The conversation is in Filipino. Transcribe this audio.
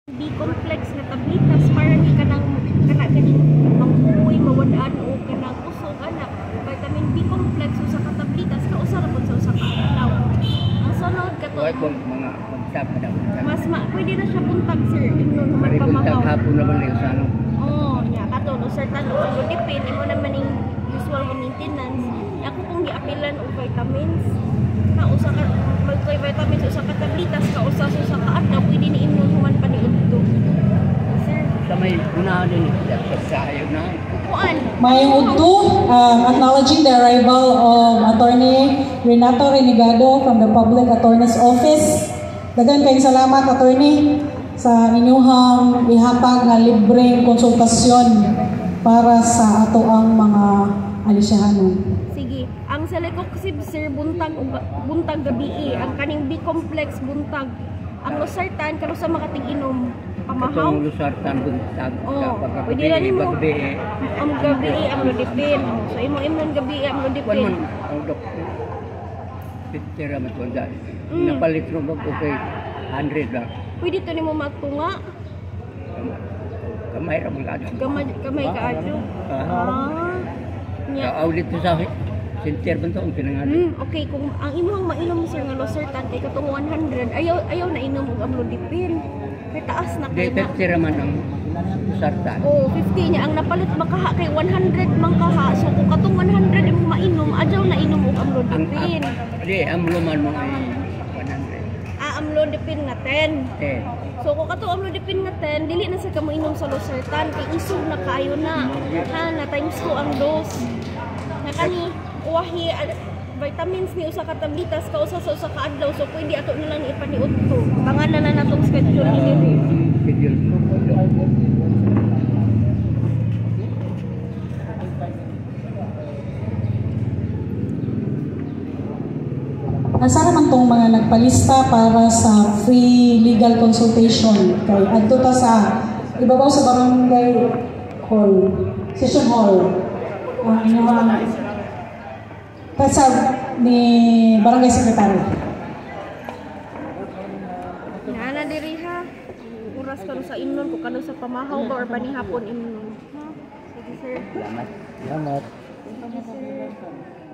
B-complex na tablitas para ni kanang kaning mangkuy mawadaan o kanang usog anak vitamin B-complex usa ka tablitas ka usa ra pud sa usa ka adlaw. Ang sunod kato mga pagsap daw. mas pwede na siya buntag sir imnon Mari magpamahaw. buntag hapon naman ni sa ano. Nya kato no certain o depend imo naman ning usual nga maintenance. Ako kung giapilan og vitamins na usa ka multivitamins usa ka tablitas ka usa sa usa ka adlaw pwede ni imnon human pa ni udto. Sir, Sa may unahan din sayo na. kuan. Mayong udto, acknowledging the arrival of Attorney Renato Renegado from the Public Attorney's Office. Daghang kayong salamat, Attorney, sa inyong ihatag na libreng konsultasyon para sa ato ang mga alisyahanon. Sige, ang Celecoxib sir buntag gabi ang kaning B-complex buntag. Ang losartan kano sa makatig-inom pamahaw. Itong lusartan buntag Pwede na nimo paggabi ang gabi ang lodipin. So imo imnon gabi ang lodipin. man ang doktor. Pitira man tuwa. Napalit ro mo okay 100 lang. Pwede to nimo magtunga. Kamay ra mga adto. Kamay kaadyo. Nya. Audit to sa center man to ang pinangalan. Okay, kung ang imong mainom sir nga losartan kay katong 100, ayaw na inom og amlodipin. Kay taas na Di kay na. pitira man ang lusartan. Oh, 50 niya ang napalit makaha kay 100 man kaha. So kung katong 100 imong mainom, adyaw na inom og amlodipin. Di ang luman mo ay 100. Amlodipin nga 10. Eh, So kung katong amlodipin nga 10, dili na sa kamo inom sa losartan kay isog na kaayo na. Ha, na times 2 ang dose. Na kani uwahi vitamins ni usa ka tablitas ka usa sa usa ka adlaw so pwede ato na lang ipaniud to. Pangalan na natong schedule ni diri. schedule ko. Asa naman tong mga nagpalista para sa free legal consultation kay adto ta sa ibabaw sa barangay hall, session hall. Ang inyong pasab ni barangay secretary. Ana diri ha. Oras kanu sa imnon ko kanu sa pamahaw ba or panihapon imnon. Ha? Sige sir. Salamat. Salamat. Sige sir.